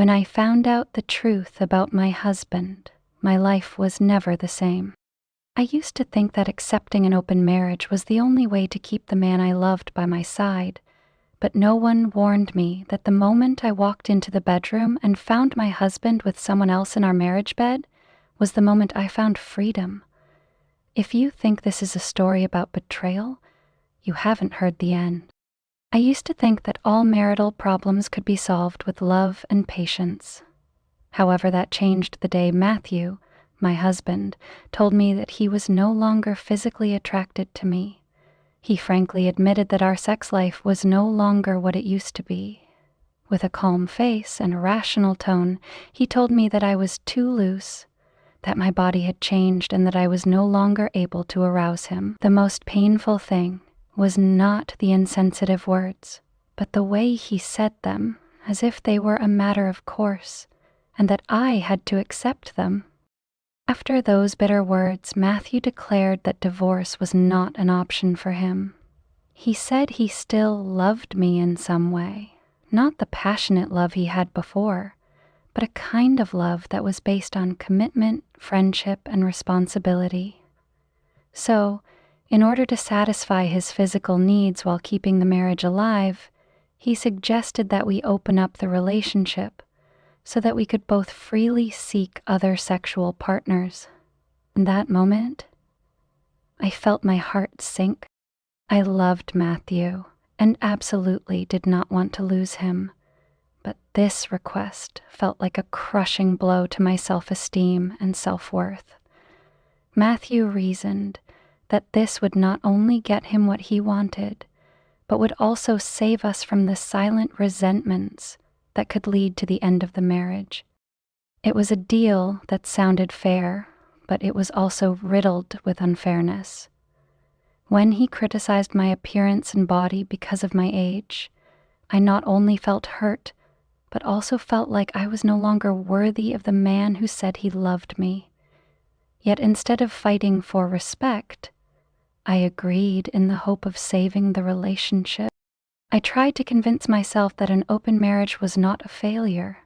When I found out the truth about my husband, my life was never the same. I used to think that accepting an open marriage was the only way to keep the man I loved by my side, but no one warned me that the moment I walked into the bedroom and found my husband with someone else in our marriage bed was the moment I found freedom. If you think this is a story about betrayal, you haven't heard the end. I used to think that all marital problems could be solved with love and patience. However, that changed the day Matthew, my husband, told me that he was no longer physically attracted to me. He frankly admitted that our sex life was no longer what it used to be. With a calm face and a rational tone, he told me that I was too loose, that my body had changed, and that I was no longer able to arouse him. The most painful thing was not the insensitive words, but the way he said them, as if they were a matter of course, and that I had to accept them. After those bitter words, Matthew declared that divorce was not an option for him. He said he still loved me in some way, not the passionate love he had before, but a kind of love that was based on commitment, friendship, and responsibility. So, in order to satisfy his physical needs while keeping the marriage alive, he suggested that we open up the relationship so that we could both freely seek other sexual partners. In that moment, I felt my heart sink. I loved Matthew and absolutely did not want to lose him, but this request felt like a crushing blow to my self-esteem and self-worth. Matthew reasoned that this would not only get him what he wanted, but would also save us from the silent resentments that could lead to the end of the marriage. It was a deal that sounded fair, but it was also riddled with unfairness. When he criticized my appearance and body because of my age, I not only felt hurt, but also felt like I was no longer worthy of the man who said he loved me. Yet instead of fighting for respect, I agreed in the hope of saving the relationship. I tried to convince myself that an open marriage was not a failure,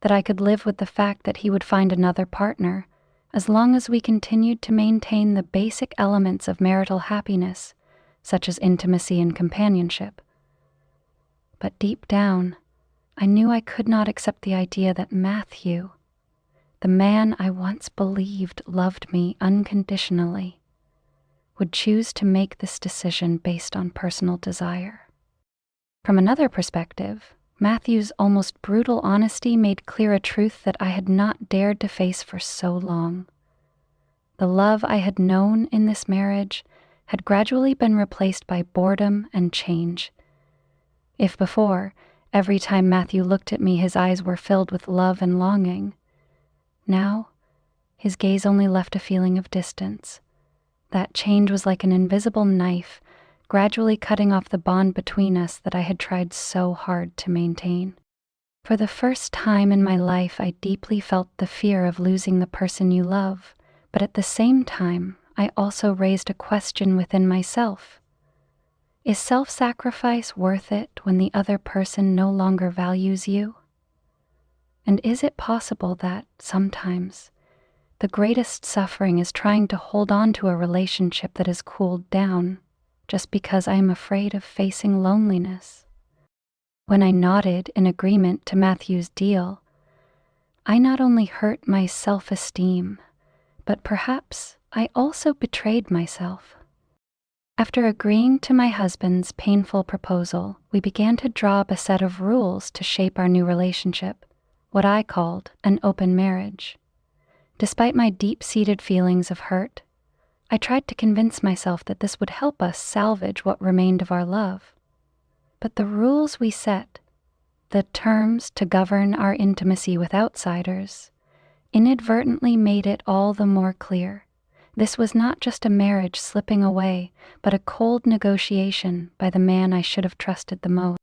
that I could live with the fact that he would find another partner, as long as we continued to maintain the basic elements of marital happiness, such as intimacy and companionship. But deep down, I knew I could not accept the idea that Matthew, the man I once believed loved me unconditionally, would choose to make this decision based on personal desire. From another perspective, Matthew's almost brutal honesty made clear a truth that I had not dared to face for so long. The love I had known in this marriage had gradually been replaced by boredom and change. If before, every time Matthew looked at me, his eyes were filled with love and longing, now his gaze only left a feeling of distance. That change was like an invisible knife, gradually cutting off the bond between us that I had tried so hard to maintain. For the first time in my life, I deeply felt the fear of losing the person you love, but at the same time, I also raised a question within myself. Is self-sacrifice worth it when the other person no longer values you? And is it possible that, sometimes, the greatest suffering is trying to hold on to a relationship that has cooled down just because I am afraid of facing loneliness? When I nodded in agreement to Matthew's deal, I not only hurt my self-esteem, but perhaps I also betrayed myself. After agreeing to my husband's painful proposal, we began to draw up a set of rules to shape our new relationship, what I called an open marriage. Despite my deep-seated feelings of hurt, I tried to convince myself that this would help us salvage what remained of our love. But the rules we set, the terms to govern our intimacy with outsiders, inadvertently made it all the more clear. This was not just a marriage slipping away, but a cold negotiation by the man I should have trusted the most.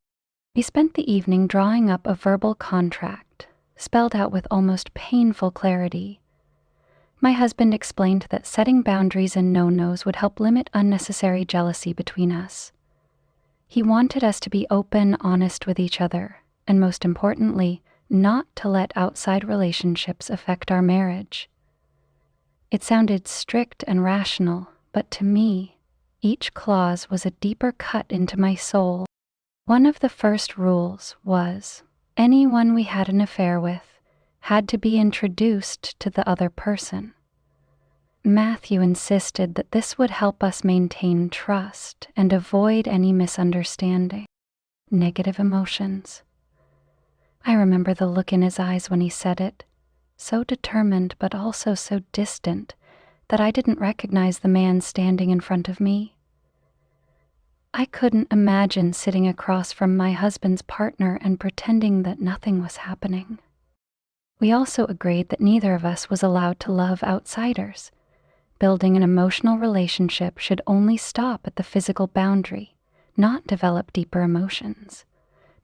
We spent the evening drawing up a verbal contract, spelled out with almost painful clarity. My husband explained that setting boundaries and no-nos would help limit unnecessary jealousy between us. He wanted us to be open, honest with each other, and most importantly, not to let outside relationships affect our marriage. It sounded strict and rational, but to me, each clause was a deeper cut into my soul. One of the first rules was anyone we had an affair with had to be introduced to the other person. Matthew insisted that this would help us maintain trust and avoid any misunderstanding. Negative emotions. I remember the look in his eyes when he said it, so determined but also so distant that I didn't recognize the man standing in front of me. I couldn't imagine sitting across from my husband's partner and pretending that nothing was happening. We also agreed that neither of us was allowed to love outsiders. Building an emotional relationship should only stop at the physical boundary, not develop deeper emotions.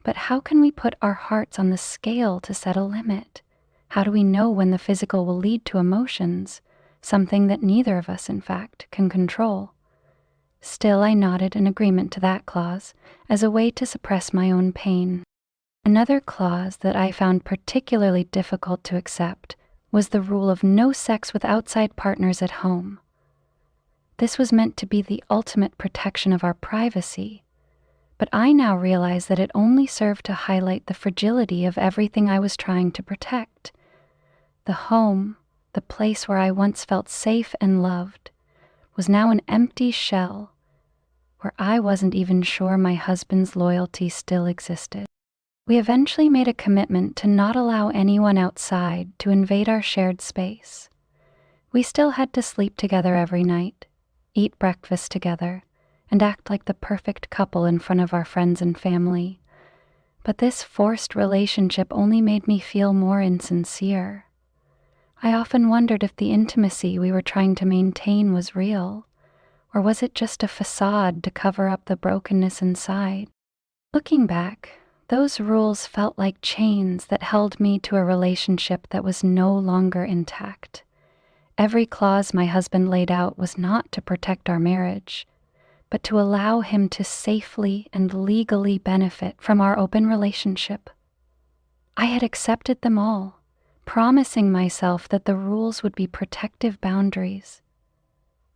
But how can we put our hearts on the scale to set a limit? How do we know when the physical will lead to emotions, something that neither of us, in fact, can control? Still, I nodded in agreement to that clause as a way to suppress my own pain. Another clause that I found particularly difficult to accept was the rule of no sex with outside partners at home. This was meant to be the ultimate protection of our privacy, but I now realize that it only served to highlight the fragility of everything I was trying to protect. The home, the place where I once felt safe and loved, was now an empty shell where I wasn't even sure my husband's loyalty still existed. We eventually made a commitment to not allow anyone outside to invade our shared space. We still had to sleep together every night, eat breakfast together, and act like the perfect couple in front of our friends and family. But this forced relationship only made me feel more insincere. I often wondered if the intimacy we were trying to maintain was real, or was it just a facade to cover up the brokenness inside? Looking back, those rules felt like chains that held me to a relationship that was no longer intact. Every clause my husband laid out was not to protect our marriage, but to allow him to safely and legally benefit from our open relationship. I had accepted them all, promising myself that the rules would be protective boundaries,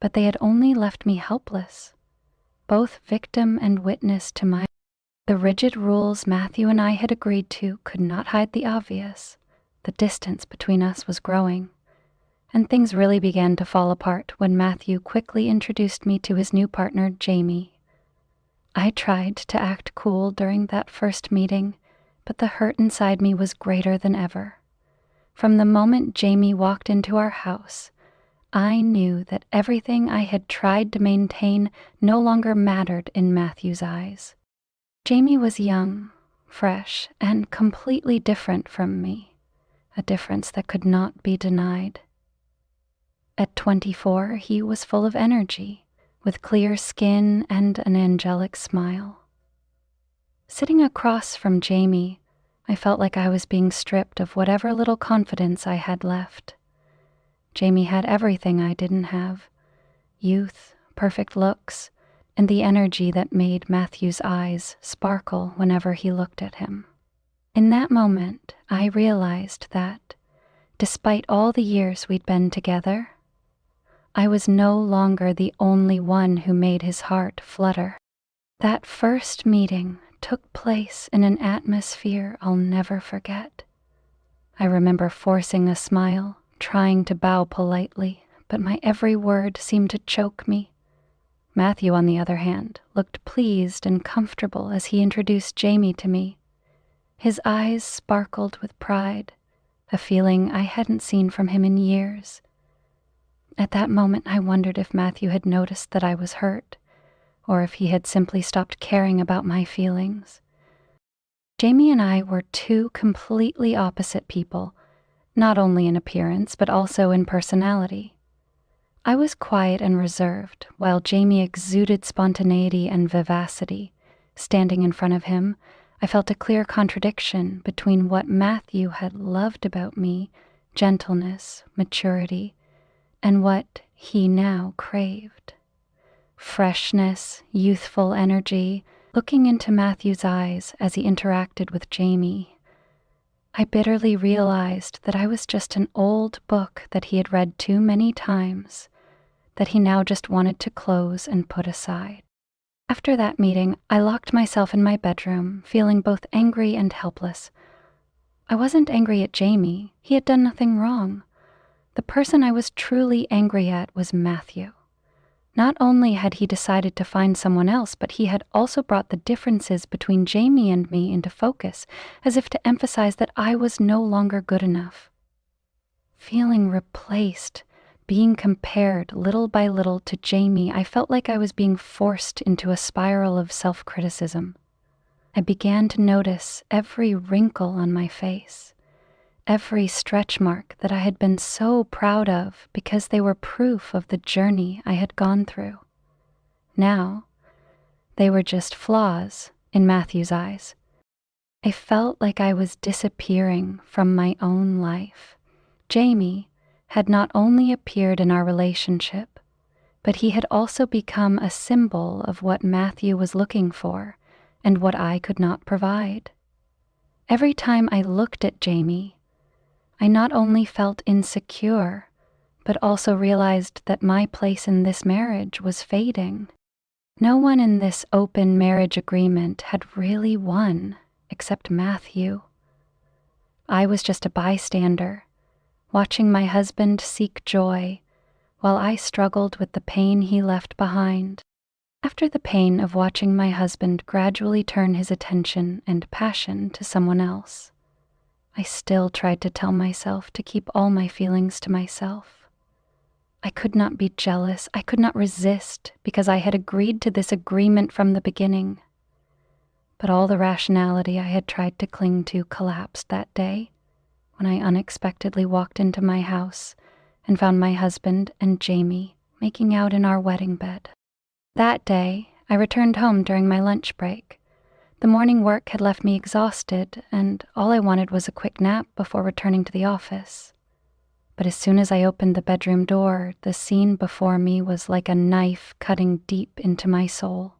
but they had only left me helpless, both victim and witness to my. The rigid rules Matthew and I had agreed to could not hide the obvious. The distance between us was growing, and things really began to fall apart when Matthew quickly introduced me to his new partner, Jamie. I tried to act cool during that first meeting, but the hurt inside me was greater than ever. From the moment Jamie walked into our house, I knew that everything I had tried to maintain no longer mattered in Matthew's eyes. Jamie was young, fresh, and completely different from me, a difference that could not be denied. At 24, he was full of energy, with clear skin and an angelic smile. Sitting across from Jamie, I felt like I was being stripped of whatever little confidence I had left. Jamie had everything I didn't have: youth, perfect looks, and the energy that made Matthew's eyes sparkle whenever he looked at him. In that moment, I realized that, despite all the years we'd been together, I was no longer the only one who made his heart flutter. That first meeting took place in an atmosphere I'll never forget. I remember forcing a smile, trying to bow politely, but my every word seemed to choke me. Matthew, on the other hand, looked pleased and comfortable as he introduced Jamie to me. His eyes sparkled with pride, a feeling I hadn't seen from him in years. At that moment, I wondered if Matthew had noticed that I was hurt, or if he had simply stopped caring about my feelings. Jamie and I were two completely opposite people, not only in appearance, but also in personality. I was quiet and reserved, while Jamie exuded spontaneity and vivacity. Standing in front of him, I felt a clear contradiction between what Matthew had loved about me, gentleness, maturity, and what he now craved. Freshness, youthful energy. Looking into Matthew's eyes as he interacted with Jamie, I bitterly realized that I was just an old book that he had read too many times, that he now just wanted to close and put aside. After that meeting, I locked myself in my bedroom, feeling both angry and helpless. I wasn't angry at Jamie. He had done nothing wrong. The person I was truly angry at was Matthew. Not only had he decided to find someone else, but he had also brought the differences between Jamie and me into focus, as if to emphasize that I was no longer good enough. Feeling replaced, being compared little by little to Jamie, I felt like I was being forced into a spiral of self-criticism. I began to notice every wrinkle on my face, every stretch mark that I had been so proud of because they were proof of the journey I had gone through. Now, they were just flaws in Matthew's eyes. I felt like I was disappearing from my own life. Jamie had not only appeared in our relationship, but he had also become a symbol of what Matthew was looking for and what I could not provide. Every time I looked at Jamie, I not only felt insecure, but also realized that my place in this marriage was fading. No one in this open marriage agreement had really won, except Matthew. I was just a bystander, watching my husband seek joy, while I struggled with the pain he left behind. After the pain of watching my husband gradually turn his attention and passion to someone else, I still tried to tell myself to keep all my feelings to myself. I could not be jealous, I could not resist, because I had agreed to this agreement from the beginning. But all the rationality I had tried to cling to collapsed that day, when I unexpectedly walked into my house and found my husband and Jamie making out in our wedding bed. That day, I returned home during my lunch break. The morning work had left me exhausted, and all I wanted was a quick nap before returning to the office. But as soon as I opened the bedroom door, the scene before me was like a knife cutting deep into my soul.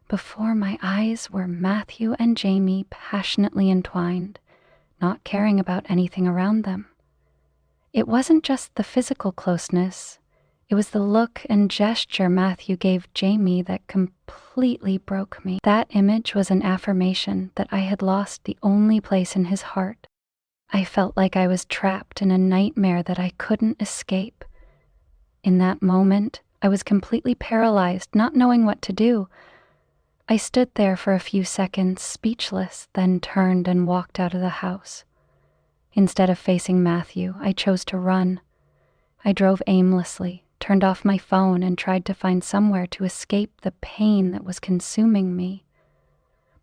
Before my eyes were Matthew and Jamie passionately entwined, not caring about anything around them. It wasn't just the physical closeness, it was the look and gesture Matthew gave Jamie that completely broke me. That image was an affirmation that I had lost the only place in his heart. I felt like I was trapped in a nightmare that I couldn't escape. In that moment, I was completely paralyzed, not knowing what to do. I stood there for a few seconds, speechless, then turned and walked out of the house. Instead of facing Matthew, I chose to run. I drove aimlessly, turned off my phone, and tried to find somewhere to escape the pain that was consuming me.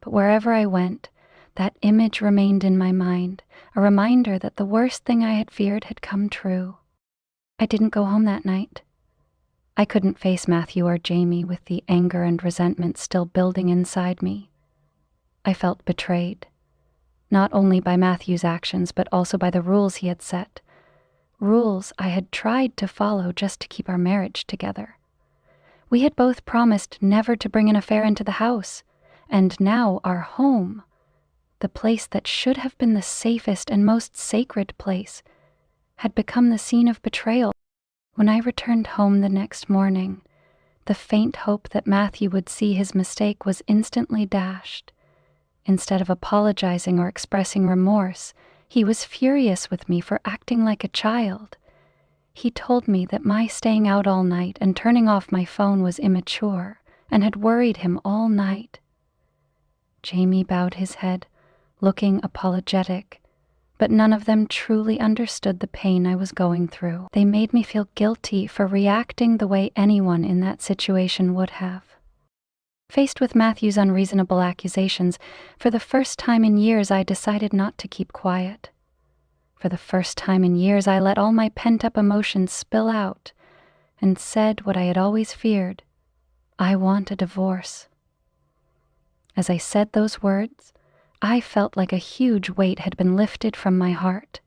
But wherever I went, that image remained in my mind, a reminder that the worst thing I had feared had come true. I didn't go home that night. I couldn't face Matthew or Jamie with the anger and resentment still building inside me. I felt betrayed, not only by Matthew's actions, but also by the rules he had set. Rules I had tried to follow just to keep our marriage together. We had both promised never to bring an affair into the house, and now our home, the place that should have been the safest and most sacred place, had become the scene of betrayal. When I returned home the next morning, the faint hope that Matthew would see his mistake was instantly dashed. Instead of apologizing or expressing remorse, he was furious with me for acting like a child. He told me that my staying out all night and turning off my phone was immature and had worried him all night. Jamie bowed his head, looking apologetic, but none of them truly understood the pain I was going through. They made me feel guilty for reacting the way anyone in that situation would have. Faced with Matthew's unreasonable accusations, for the first time in years I decided not to keep quiet. For the first time in years I let all my pent-up emotions spill out and said what I had always feared: I want a divorce. As I said those words, I felt like a huge weight had been lifted from my heart.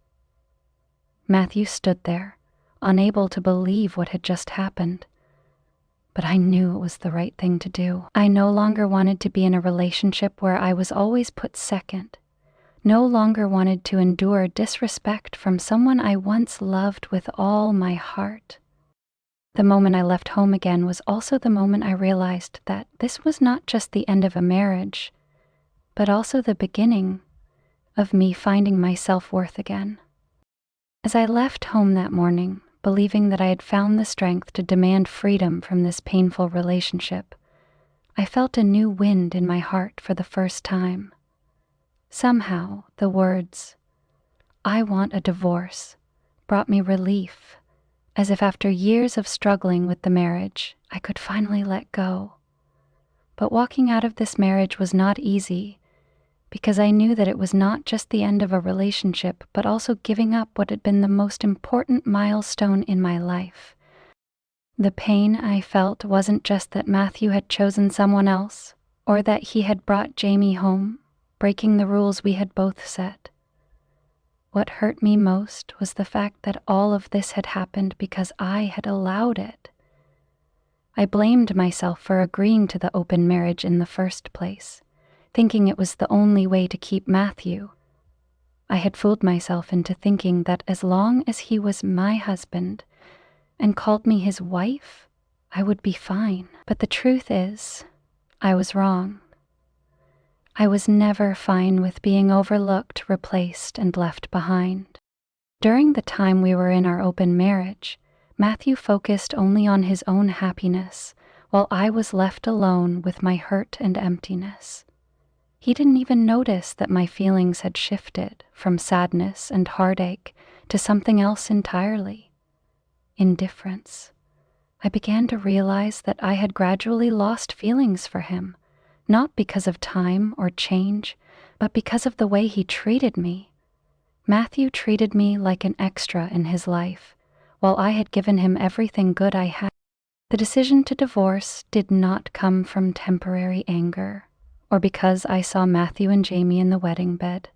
Matthew stood there, unable to believe what had just happened. But I knew it was the right thing to do. I no longer wanted to be in a relationship where I was always put second. no longer wanted to endure disrespect from someone I once loved with all my heart. The moment I left home again was also the moment I realized that this was not just the end of a marriage, but also the beginning of me finding my self-worth again. As I left home that morning, believing that I had found the strength to demand freedom from this painful relationship, I felt a new wind in my heart for the first time. Somehow, the words, "I want a divorce," brought me relief, as if after years of struggling with the marriage, I could finally let go. But walking out of this marriage was not easy, because I knew that it was not just the end of a relationship, but also giving up what had been the most important milestone in my life. The pain I felt wasn't just that Matthew had chosen someone else, or that he had brought Jamie home, breaking the rules we had both set. What hurt me most was the fact that all of this had happened because I had allowed it. I blamed myself for agreeing to the open marriage in the first place, thinking it was the only way to keep Matthew. I had fooled myself into thinking that as long as he was my husband and called me his wife, I would be fine. But the truth is, I was wrong. I was never fine with being overlooked, replaced, and left behind. During the time we were in our open marriage, Matthew focused only on his own happiness, while I was left alone with my hurt and emptiness. He didn't even notice that my feelings had shifted from sadness and heartache to something else entirely: indifference. I began to realize that I had gradually lost feelings for him, not because of time or change, but because of the way he treated me. Matthew treated me like an extra in his life, while I had given him everything good I had. The decision to divorce did not come from temporary anger, or because I saw Matthew and Jamie in the wedding bed.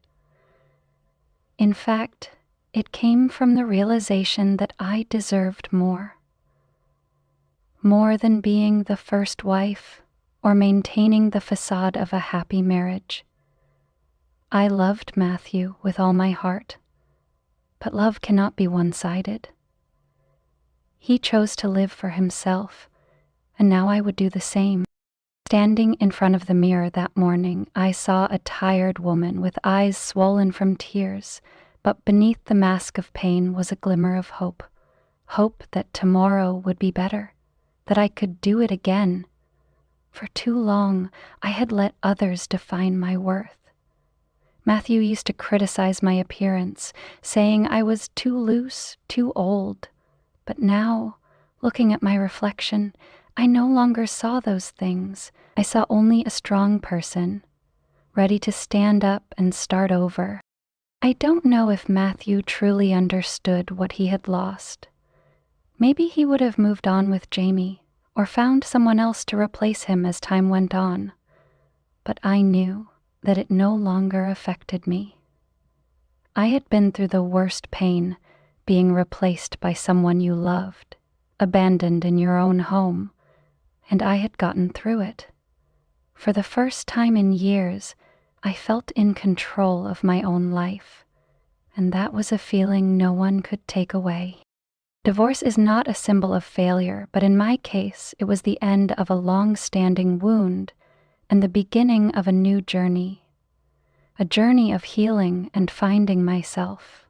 In fact, it came from the realization that I deserved more. More than being the first wife or maintaining the facade of a happy marriage. I loved Matthew with all my heart, but love cannot be one-sided. He chose to live for himself, and now I would do the same. Standing in front of the mirror that morning, I saw a tired woman with eyes swollen from tears, but beneath the mask of pain was a glimmer of hope. Hope that tomorrow would be better, that I could do it again. For too long, I had let others define my worth. Matthew used to criticize my appearance, saying I was too loose, too old. But now, looking at my reflection, I no longer saw those things. I saw only a strong person, ready to stand up and start over. I don't know if Matthew truly understood what he had lost. Maybe he would have moved on with Jamie, or found someone else to replace him as time went on. But I knew that it no longer affected me. I had been through the worst pain, being replaced by someone you loved, abandoned in your own home, and I had gotten through it. For the first time in years, I felt in control of my own life, and that was a feeling no one could take away. Divorce is not a symbol of failure, but in my case, it was the end of a long-standing wound and the beginning of a new journey, a journey of healing and finding myself.